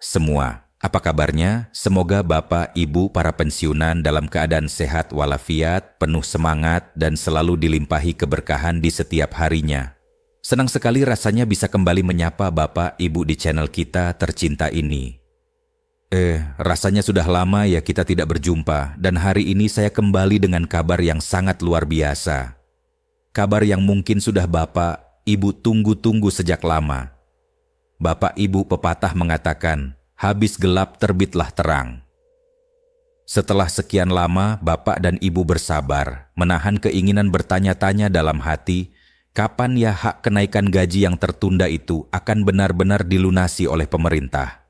semua. Apa kabarnya? Semoga Bapak, Ibu, para pensiunan dalam keadaan sehat walafiat, penuh semangat, dan selalu dilimpahi keberkahan di setiap harinya. Senang sekali rasanya bisa kembali menyapa Bapak, Ibu di channel kita tercinta ini. Rasanya sudah lama ya kita tidak berjumpa, dan hari ini saya kembali dengan kabar yang sangat luar biasa. Kabar yang mungkin sudah Bapak, Ibu tunggu-tunggu sejak lama. Bapak, Ibu, pepatah mengatakan, habis gelap terbitlah terang. Setelah sekian lama, Bapak dan Ibu bersabar, menahan keinginan bertanya-tanya dalam hati, kapan ya hak kenaikan gaji yang tertunda itu akan benar-benar dilunasi oleh pemerintah?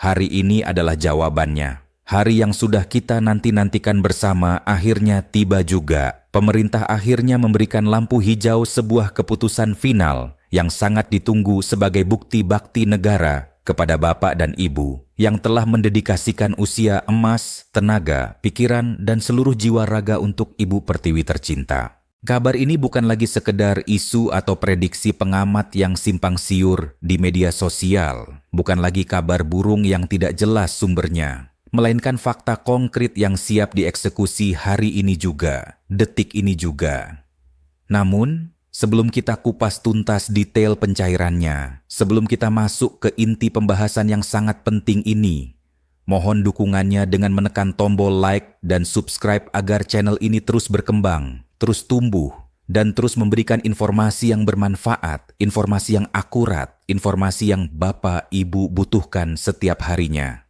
Hari ini adalah jawabannya. Hari yang sudah kita nanti-nantikan bersama akhirnya tiba juga. Pemerintah akhirnya memberikan lampu hijau sebuah keputusan final yang sangat ditunggu sebagai bukti bakti negara kepada Bapak dan Ibu yang telah mendedikasikan usia emas, tenaga, pikiran, dan seluruh jiwa raga untuk Ibu Pertiwi tercinta. Kabar ini bukan lagi sekedar isu atau prediksi pengamat yang simpang siur di media sosial, bukan lagi kabar burung yang tidak jelas sumbernya, melainkan fakta konkret yang siap dieksekusi hari ini juga, detik ini juga. Namun, sebelum kita kupas tuntas detail pencairannya, sebelum kita masuk ke inti pembahasan yang sangat penting ini, mohon dukungannya dengan menekan tombol like dan subscribe agar channel ini terus berkembang, terus tumbuh, dan terus memberikan informasi yang bermanfaat, informasi yang akurat, informasi yang Bapak Ibu butuhkan setiap harinya.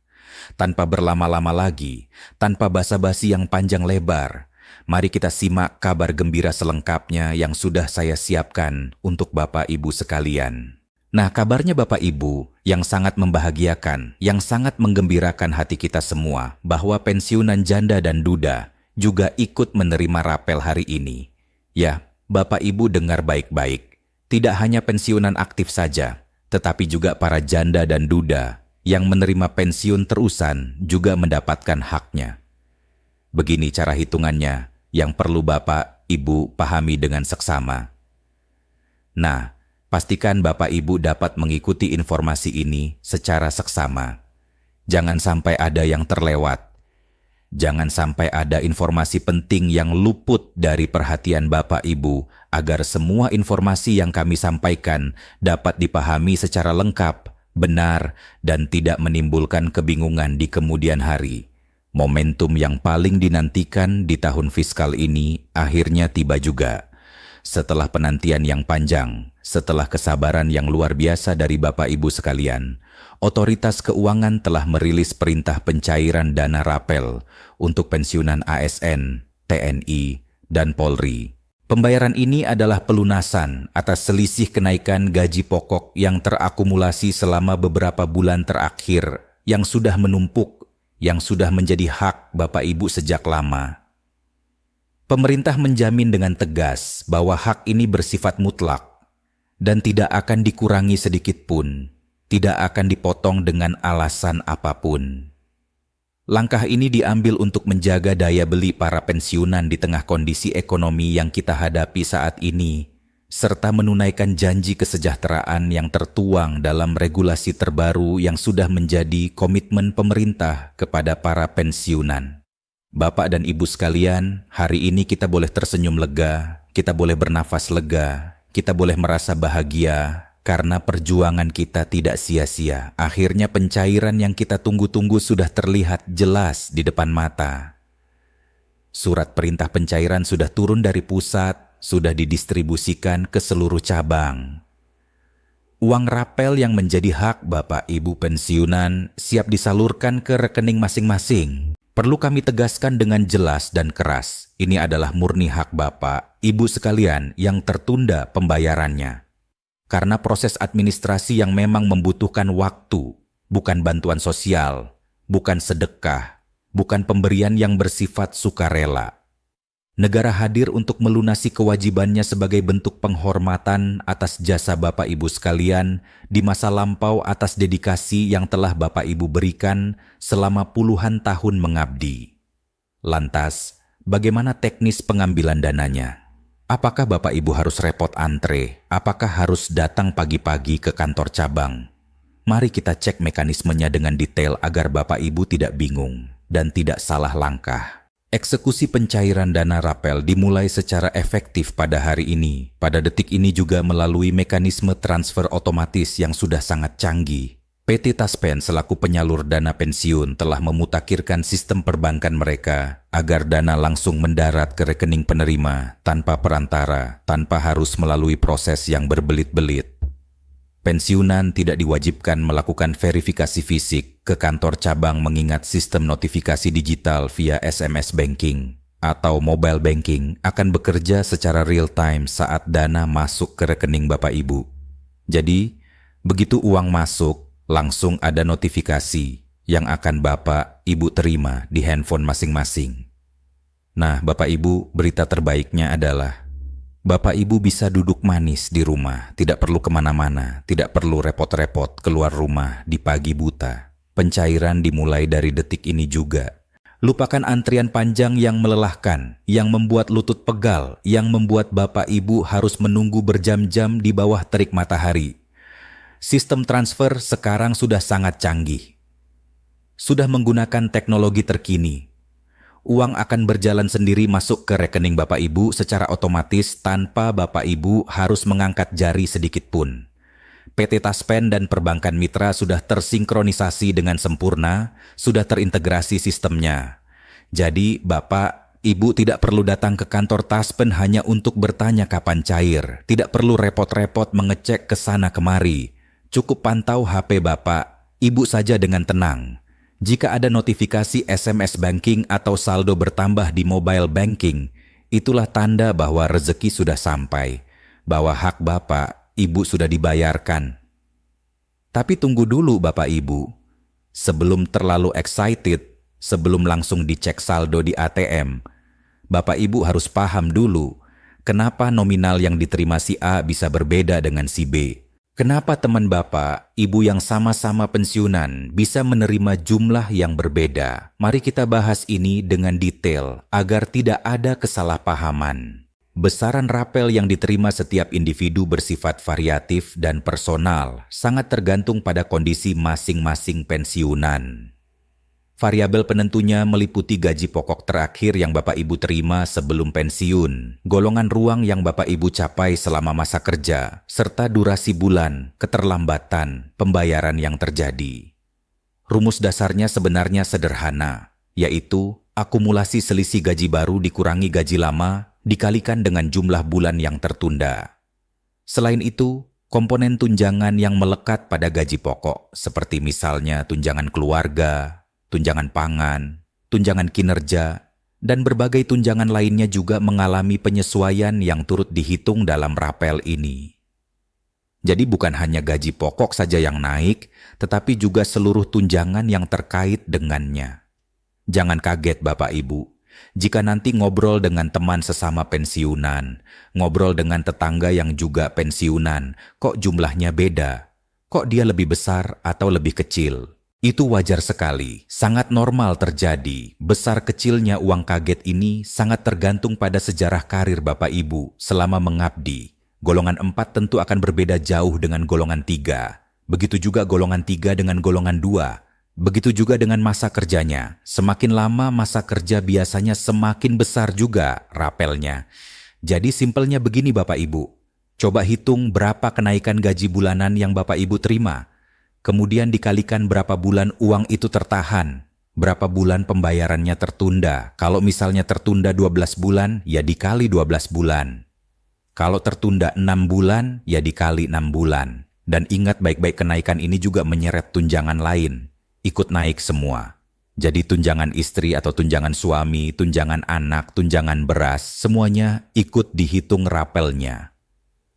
Tanpa berlama-lama lagi, tanpa basa-basi yang panjang lebar, mari kita simak kabar gembira selengkapnya yang sudah saya siapkan untuk Bapak Ibu sekalian. Nah, kabarnya Bapak Ibu yang sangat membahagiakan, yang sangat menggembirakan hati kita semua, bahwa pensiunan janda dan duda juga ikut menerima rapel hari ini. Ya, Bapak Ibu dengar baik-baik. Tidak hanya pensiunan aktif saja, tetapi juga para janda dan duda yang menerima pensiun terusan juga mendapatkan haknya. Begini cara hitungannya yang perlu Bapak Ibu pahami dengan seksama. Nah, pastikan Bapak Ibu dapat mengikuti informasi ini secara seksama. Jangan sampai ada yang terlewat. Jangan sampai ada informasi penting yang luput dari perhatian Bapak Ibu agar semua informasi yang kami sampaikan dapat dipahami secara lengkap, benar, dan tidak menimbulkan kebingungan di kemudian hari. Momentum yang paling dinantikan di tahun fiskal ini akhirnya tiba juga. Setelah penantian yang panjang, setelah kesabaran yang luar biasa dari Bapak Ibu sekalian, Otoritas Keuangan telah merilis perintah pencairan dana rapel untuk pensiunan ASN, TNI, dan Polri. Pembayaran ini adalah pelunasan atas selisih kenaikan gaji pokok yang terakumulasi selama beberapa bulan terakhir yang sudah menumpuk, yang sudah menjadi hak Bapak Ibu sejak lama. Pemerintah menjamin dengan tegas bahwa hak ini bersifat mutlak dan tidak akan dikurangi sedikit pun, tidak akan dipotong dengan alasan apapun. Langkah ini diambil untuk menjaga daya beli para pensiunan di tengah kondisi ekonomi yang kita hadapi saat ini, serta menunaikan janji kesejahteraan yang tertuang dalam regulasi terbaru yang sudah menjadi komitmen pemerintah kepada para pensiunan. Bapak dan Ibu sekalian, hari ini kita boleh tersenyum lega, kita boleh bernafas lega, kita boleh merasa bahagia, karena perjuangan kita tidak sia-sia. Akhirnya pencairan yang kita tunggu-tunggu sudah terlihat jelas di depan mata. Surat perintah pencairan sudah turun dari pusat, sudah didistribusikan ke seluruh cabang. Uang rapel yang menjadi hak Bapak Ibu pensiunan siap disalurkan ke rekening masing-masing. Perlu kami tegaskan dengan jelas dan keras, ini adalah murni hak Bapak, Ibu sekalian yang tertunda pembayarannya. Karena proses administrasi yang memang membutuhkan waktu, bukan bantuan sosial, bukan sedekah, bukan pemberian yang bersifat sukarela. Negara hadir untuk melunasi kewajibannya sebagai bentuk penghormatan atas jasa Bapak Ibu sekalian di masa lampau atas dedikasi yang telah Bapak Ibu berikan selama puluhan tahun mengabdi. Lantas, bagaimana teknis pengambilan dananya? Apakah Bapak Ibu harus repot antre? Apakah harus datang pagi-pagi ke kantor cabang? Mari kita cek mekanismenya dengan detail agar Bapak Ibu tidak bingung dan tidak salah langkah. Eksekusi pencairan dana rapel dimulai secara efektif pada hari ini. Pada detik ini juga melalui mekanisme transfer otomatis yang sudah sangat canggih. PT Taspen selaku penyalur dana pensiun telah memutakhirkan sistem perbankan mereka agar dana langsung mendarat ke rekening penerima tanpa perantara, tanpa harus melalui proses yang berbelit-belit. Pensiunan tidak diwajibkan melakukan verifikasi fisik ke kantor cabang mengingat sistem notifikasi digital via SMS banking atau mobile banking akan bekerja secara real time saat dana masuk ke rekening Bapak Ibu. Jadi, begitu uang masuk, langsung ada notifikasi yang akan Bapak Ibu terima di handphone masing-masing. Nah, Bapak Ibu, berita terbaiknya adalah Bapak Ibu bisa duduk manis di rumah, tidak perlu kemana-mana, tidak perlu repot-repot keluar rumah di pagi buta. Pencairan dimulai dari detik ini juga. Lupakan antrian panjang yang melelahkan, yang membuat lutut pegal, yang membuat Bapak Ibu harus menunggu berjam-jam di bawah terik matahari. Sistem transfer sekarang sudah sangat canggih. Sudah menggunakan teknologi terkini. Uang akan berjalan sendiri masuk ke rekening Bapak Ibu secara otomatis tanpa Bapak Ibu harus mengangkat jari sedikit pun. PT Taspen dan perbankan mitra sudah tersinkronisasi dengan sempurna, sudah terintegrasi sistemnya. Jadi Bapak, Ibu tidak perlu datang ke kantor Taspen hanya untuk bertanya kapan cair, tidak perlu repot-repot mengecek ke sana kemari. Cukup pantau HP Bapak, Ibu saja dengan tenang. Jika ada notifikasi SMS banking atau saldo bertambah di mobile banking, itulah tanda bahwa rezeki sudah sampai, bahwa hak Bapak, Ibu sudah dibayarkan. Tapi tunggu dulu Bapak Ibu, sebelum terlalu excited, sebelum langsung dicek saldo di ATM, Bapak Ibu harus paham dulu, kenapa nominal yang diterima si A bisa berbeda dengan si B. Kenapa teman Bapak, Ibu yang sama-sama pensiunan bisa menerima jumlah yang berbeda? Mari kita bahas ini dengan detail agar tidak ada kesalahpahaman. Besaran rapel yang diterima setiap individu bersifat variatif dan personal, sangat tergantung pada kondisi masing-masing pensiunan. Variabel penentunya meliputi gaji pokok terakhir yang Bapak Ibu terima sebelum pensiun, golongan ruang yang Bapak Ibu capai selama masa kerja, serta durasi bulan, keterlambatan, pembayaran yang terjadi. Rumus dasarnya sebenarnya sederhana, yaitu akumulasi selisih gaji baru dikurangi gaji lama dikalikan dengan jumlah bulan yang tertunda. Selain itu, komponen tunjangan yang melekat pada gaji pokok, seperti misalnya tunjangan keluarga, tunjangan pangan, tunjangan kinerja, dan berbagai tunjangan lainnya juga mengalami penyesuaian yang turut dihitung dalam rapel ini. Jadi bukan hanya gaji pokok saja yang naik, tetapi juga seluruh tunjangan yang terkait dengannya. Jangan kaget Bapak Ibu, jika nanti ngobrol dengan teman sesama pensiunan, ngobrol dengan tetangga yang juga pensiunan, kok jumlahnya beda? Kok dia lebih besar atau lebih kecil? Itu wajar sekali, sangat normal terjadi. Besar kecilnya uang kaget ini sangat tergantung pada sejarah karir Bapak Ibu selama mengabdi. Golongan 4 tentu akan berbeda jauh dengan golongan 3. Begitu juga golongan 3 dengan golongan 2. Begitu juga dengan masa kerjanya. Semakin lama masa kerja biasanya semakin besar juga rapelnya. Jadi simpelnya begini Bapak Ibu. Coba hitung berapa kenaikan gaji bulanan yang Bapak Ibu terima. Kemudian dikalikan berapa bulan uang itu tertahan, berapa bulan pembayarannya tertunda. Kalau misalnya tertunda 12 bulan, ya dikali 12 bulan. Kalau tertunda 6 bulan, ya dikali 6 bulan. Dan ingat baik-baik kenaikan ini juga menyeret tunjangan lain. Ikut naik semua. Jadi tunjangan istri atau tunjangan suami, tunjangan anak, tunjangan beras, semuanya ikut dihitung rapelnya.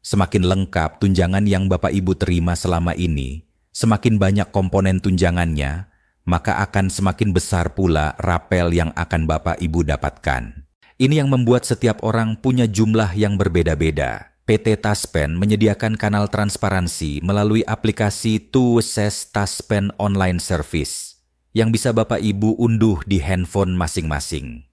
Semakin lengkap tunjangan yang Bapak Ibu terima selama ini, semakin banyak komponen tunjangannya, maka akan semakin besar pula rapel yang akan Bapak Ibu dapatkan. Ini yang membuat setiap orang punya jumlah yang berbeda-beda. PT Taspen menyediakan kanal transparansi melalui aplikasi Tuses Taspen Online Service yang bisa Bapak Ibu unduh di handphone masing-masing.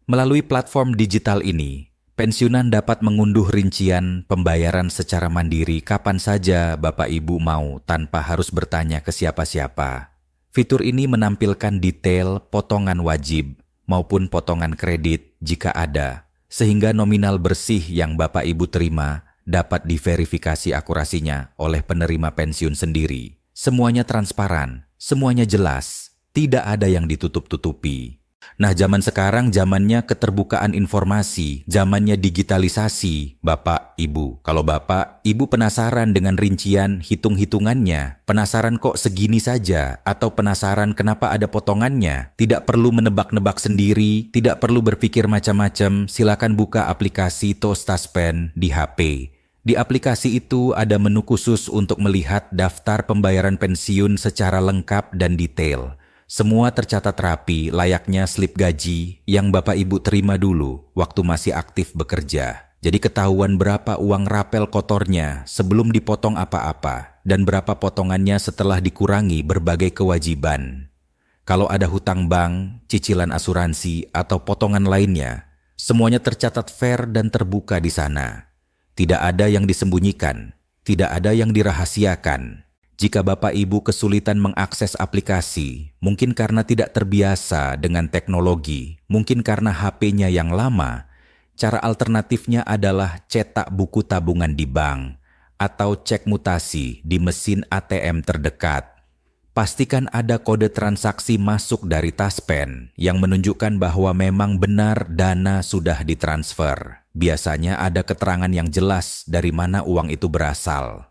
Melalui platform digital ini, Pensiunan dapat mengunduh rincian pembayaran secara mandiri kapan saja Bapak Ibu mau tanpa harus bertanya ke siapa-siapa. Fitur ini menampilkan detail potongan wajib maupun potongan kredit jika ada, sehingga nominal bersih yang Bapak Ibu terima dapat diverifikasi akurasinya oleh penerima pensiun sendiri. Semuanya transparan, semuanya jelas, tidak ada yang ditutup-tutupi. Nah, zaman sekarang zamannya keterbukaan informasi, zamannya digitalisasi, Bapak, Ibu. Kalau Bapak, Ibu penasaran dengan rincian hitung-hitungannya, penasaran kok segini saja, atau penasaran kenapa ada potongannya, tidak perlu menebak-nebak sendiri, tidak perlu berpikir macam-macam, silakan buka aplikasi ToSTASPEN di HP. Di aplikasi itu ada menu khusus untuk melihat daftar pembayaran pensiun secara lengkap dan detail. Semua tercatat rapi layaknya slip gaji yang Bapak Ibu terima dulu waktu masih aktif bekerja. Jadi ketahuan berapa uang rapel kotornya sebelum dipotong apa-apa dan berapa potongannya setelah dikurangi berbagai kewajiban. Kalau ada hutang bank, cicilan asuransi, atau potongan lainnya, semuanya tercatat fair dan terbuka di sana. Tidak ada yang disembunyikan, tidak ada yang dirahasiakan. Jika Bapak Ibu kesulitan mengakses aplikasi, mungkin karena tidak terbiasa dengan teknologi, mungkin karena HP-nya yang lama, cara alternatifnya adalah cetak buku tabungan di bank atau cek mutasi di mesin ATM terdekat. Pastikan ada kode transaksi masuk dari Taspen yang menunjukkan bahwa memang benar dana sudah ditransfer. Biasanya ada keterangan yang jelas dari mana uang itu berasal.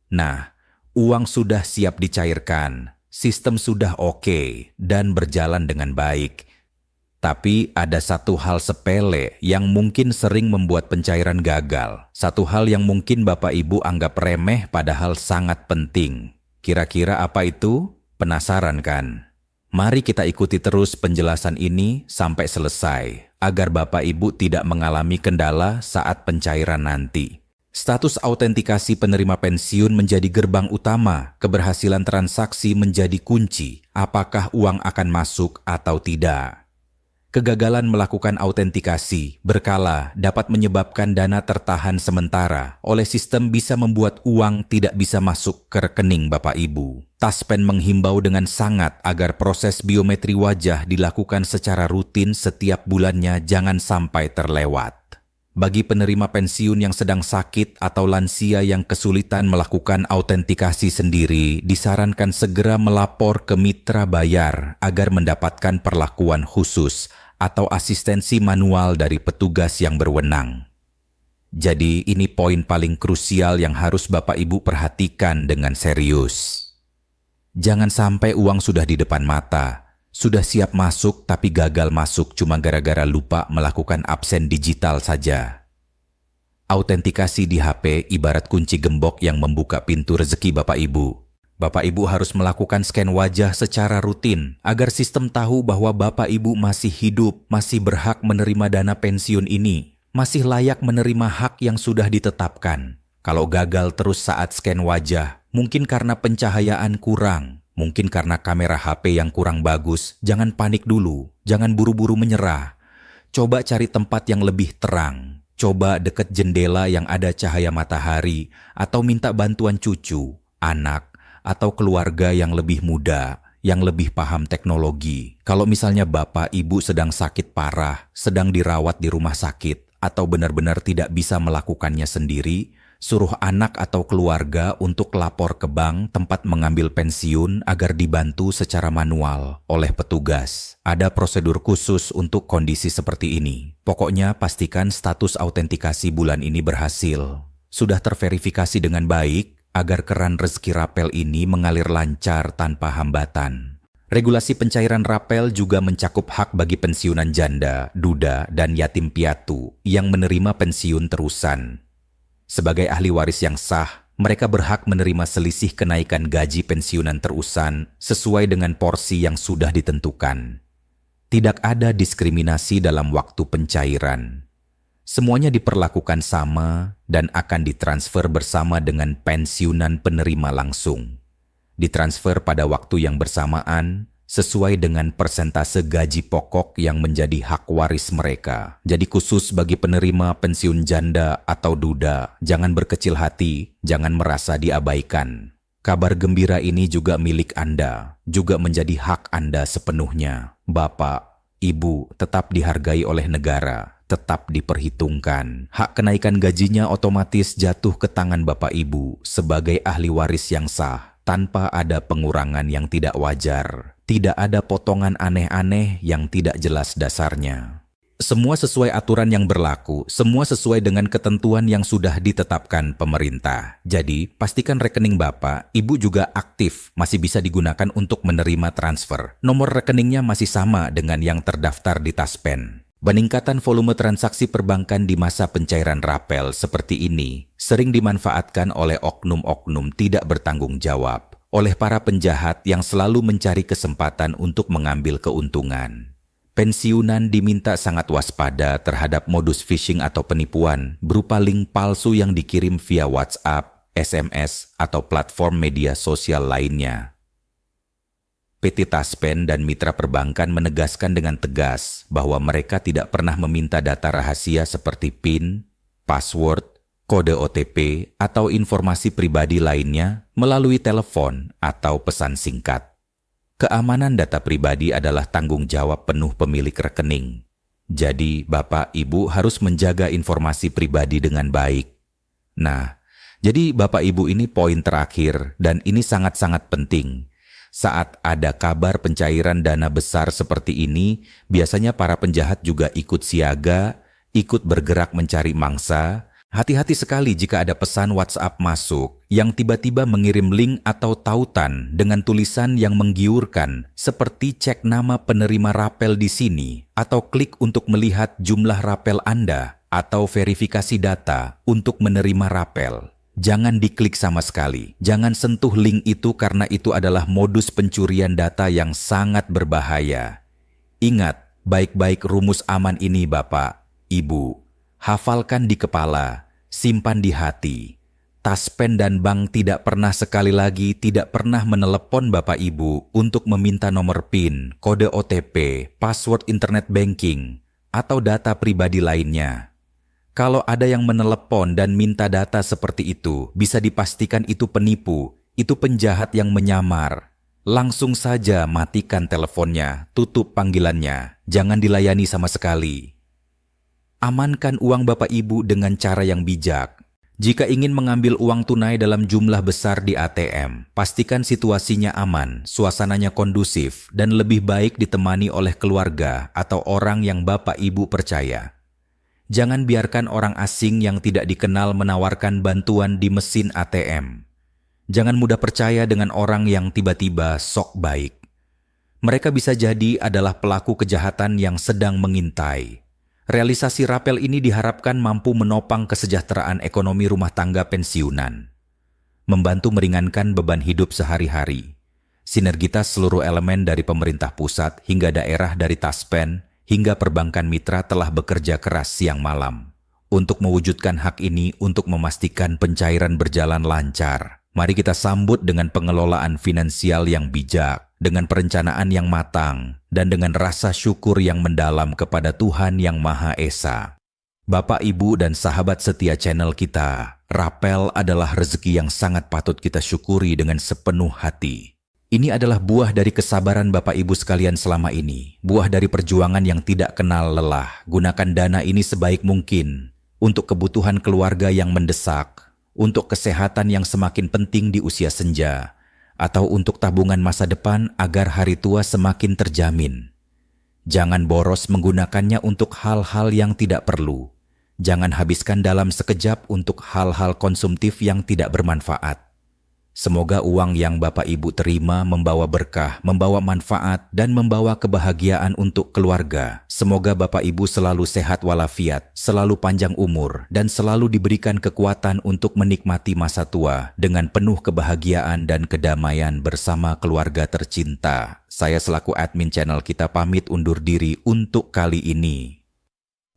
Nah, uang sudah siap dicairkan, sistem sudah oke dan berjalan dengan baik. Tapi ada satu hal sepele yang mungkin sering membuat pencairan gagal. Satu hal yang mungkin Bapak Ibu anggap remeh padahal sangat penting. Kira-kira apa itu? Penasaran kan? Mari kita ikuti terus penjelasan ini sampai selesai, agar Bapak Ibu tidak mengalami kendala saat pencairan nanti. Status autentikasi penerima pensiun menjadi gerbang utama, keberhasilan transaksi menjadi kunci, apakah uang akan masuk atau tidak. Kegagalan melakukan autentikasi berkala dapat menyebabkan dana tertahan sementara, oleh sistem bisa membuat uang tidak bisa masuk ke rekening Bapak Ibu. Taspen menghimbau dengan sangat agar proses biometri wajah dilakukan secara rutin setiap bulannya, jangan sampai terlewat. Bagi penerima pensiun yang sedang sakit atau lansia yang kesulitan melakukan autentikasi sendiri, disarankan segera melapor ke mitra bayar agar mendapatkan perlakuan khusus atau asistensi manual dari petugas yang berwenang. Jadi ini poin paling krusial yang harus Bapak Ibu perhatikan dengan serius. Jangan sampai uang sudah di depan mata, sudah siap masuk tapi gagal masuk cuma gara-gara lupa melakukan absen digital saja. Autentikasi di HP ibarat kunci gembok yang membuka pintu rezeki Bapak Ibu. Bapak Ibu harus melakukan scan wajah secara rutin agar sistem tahu bahwa Bapak Ibu masih hidup, masih berhak menerima dana pensiun ini, masih layak menerima hak yang sudah ditetapkan. Kalau gagal terus saat scan wajah, mungkin karena pencahayaan kurang, mungkin karena kamera HP yang kurang bagus, jangan panik dulu, jangan buru-buru menyerah. Coba cari tempat yang lebih terang, coba dekat jendela yang ada cahaya matahari, atau minta bantuan cucu, anak, atau keluarga yang lebih muda, yang lebih paham teknologi. Kalau misalnya Bapak Ibu sedang sakit parah, sedang dirawat di rumah sakit, atau benar-benar tidak bisa melakukannya sendiri, suruh anak atau keluarga untuk lapor ke bank tempat mengambil pensiun agar dibantu secara manual oleh petugas. Ada prosedur khusus untuk kondisi seperti ini. Pokoknya pastikan status autentikasi bulan ini berhasil. Sudah terverifikasi dengan baik agar keran rezeki rapel ini mengalir lancar tanpa hambatan. Regulasi pencairan rapel juga mencakup hak bagi pensiunan janda, duda, dan yatim piatu yang menerima pensiun terusan. Sebagai ahli waris yang sah, mereka berhak menerima selisih kenaikan gaji pensiunan terusan sesuai dengan porsi yang sudah ditentukan. Tidak ada diskriminasi dalam waktu pencairan. Semuanya diperlakukan sama dan akan ditransfer bersama dengan pensiunan penerima langsung. Ditransfer pada waktu yang bersamaan sesuai dengan persentase gaji pokok yang menjadi hak waris mereka. Jadi khusus bagi penerima pensiun janda atau duda, jangan berkecil hati, jangan merasa diabaikan. Kabar gembira ini juga milik Anda, juga menjadi hak Anda sepenuhnya. Bapak, Ibu tetap dihargai oleh negara, tetap diperhitungkan. Hak kenaikan gajinya otomatis jatuh ke tangan Bapak Ibu sebagai ahli waris yang sah, tanpa ada pengurangan yang tidak wajar. Tidak ada potongan aneh-aneh yang tidak jelas dasarnya. Semua sesuai aturan yang berlaku, semua sesuai dengan ketentuan yang sudah ditetapkan pemerintah. Jadi, pastikan rekening Bapak, Ibu juga aktif, masih bisa digunakan untuk menerima transfer. Nomor rekeningnya masih sama dengan yang terdaftar di Taspen. Peningkatan volume transaksi perbankan di masa pencairan rapel seperti ini sering dimanfaatkan oleh oknum-oknum tidak bertanggung jawab, oleh para penjahat yang selalu mencari kesempatan untuk mengambil keuntungan. Pensiunan diminta sangat waspada terhadap modus phishing atau penipuan berupa link palsu yang dikirim via WhatsApp, SMS, atau platform media sosial lainnya. PT Taspen dan mitra perbankan menegaskan dengan tegas bahwa mereka tidak pernah meminta data rahasia seperti PIN, password, kode OTP, atau informasi pribadi lainnya melalui telepon atau pesan singkat. Keamanan data pribadi adalah tanggung jawab penuh pemilik rekening. Jadi, Bapak Ibu harus menjaga informasi pribadi dengan baik. Nah, jadi Bapak Ibu ini poin terakhir dan ini sangat-sangat penting. Saat ada kabar pencairan dana besar seperti ini, biasanya para penjahat juga ikut siaga, ikut bergerak mencari mangsa. Hati-hati sekali jika ada pesan WhatsApp masuk yang tiba-tiba mengirim link atau tautan dengan tulisan yang menggiurkan seperti cek nama penerima rapel di sini atau klik untuk melihat jumlah rapel Anda atau verifikasi data untuk menerima rapel. Jangan diklik sama sekali. Jangan sentuh link itu karena itu adalah modus pencurian data yang sangat berbahaya. Ingat baik-baik rumus aman ini Bapak, Ibu. Hafalkan di kepala. Simpan di hati. Taspen dan bank tidak pernah sekali lagi tidak pernah menelepon Bapak Ibu untuk meminta nomor PIN, kode OTP, password internet banking, atau data pribadi lainnya. Kalau ada yang menelepon dan minta data seperti itu, bisa dipastikan itu penipu, itu penjahat yang menyamar. Langsung saja matikan teleponnya, tutup panggilannya, jangan dilayani sama sekali. Amankan uang Bapak Ibu dengan cara yang bijak. Jika ingin mengambil uang tunai dalam jumlah besar di ATM, pastikan situasinya aman, suasananya kondusif, dan lebih baik ditemani oleh keluarga atau orang yang Bapak Ibu percaya. Jangan biarkan orang asing yang tidak dikenal menawarkan bantuan di mesin ATM. Jangan mudah percaya dengan orang yang tiba-tiba sok baik. Mereka bisa jadi adalah pelaku kejahatan yang sedang mengintai. Realisasi rapel ini diharapkan mampu menopang kesejahteraan ekonomi rumah tangga pensiunan, membantu meringankan beban hidup sehari-hari. Sinergitas seluruh elemen dari pemerintah pusat hingga daerah dari Taspen hingga perbankan mitra telah bekerja keras siang malam untuk mewujudkan hak ini untuk memastikan pencairan berjalan lancar. Mari kita sambut dengan pengelolaan finansial yang bijak, dengan perencanaan yang matang, dan dengan rasa syukur yang mendalam kepada Tuhan Yang Maha Esa. Bapak, Ibu, dan sahabat setia channel kita, rapel adalah rezeki yang sangat patut kita syukuri dengan sepenuh hati. Ini adalah buah dari kesabaran Bapak Ibu sekalian selama ini, buah dari perjuangan yang tidak kenal lelah. Gunakan dana ini sebaik mungkin untuk kebutuhan keluarga yang mendesak, untuk kesehatan yang semakin penting di usia senja, atau untuk tabungan masa depan agar hari tua semakin terjamin. Jangan boros menggunakannya untuk hal-hal yang tidak perlu. Jangan habiskan dalam sekejap untuk hal-hal konsumtif yang tidak bermanfaat. Semoga uang yang Bapak Ibu terima membawa berkah, membawa manfaat, dan membawa kebahagiaan untuk keluarga. Semoga Bapak Ibu selalu sehat walafiat, selalu panjang umur, dan selalu diberikan kekuatan untuk menikmati masa tua dengan penuh kebahagiaan dan kedamaian bersama keluarga tercinta. Saya selaku admin channel kita pamit undur diri untuk kali ini.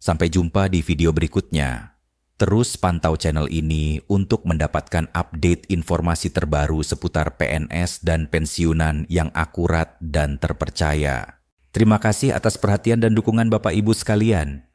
Sampai jumpa di video berikutnya. Terus pantau channel ini untuk mendapatkan update informasi terbaru seputar PNS dan pensiunan yang akurat dan terpercaya. Terima kasih atas perhatian dan dukungan Bapak Ibu sekalian.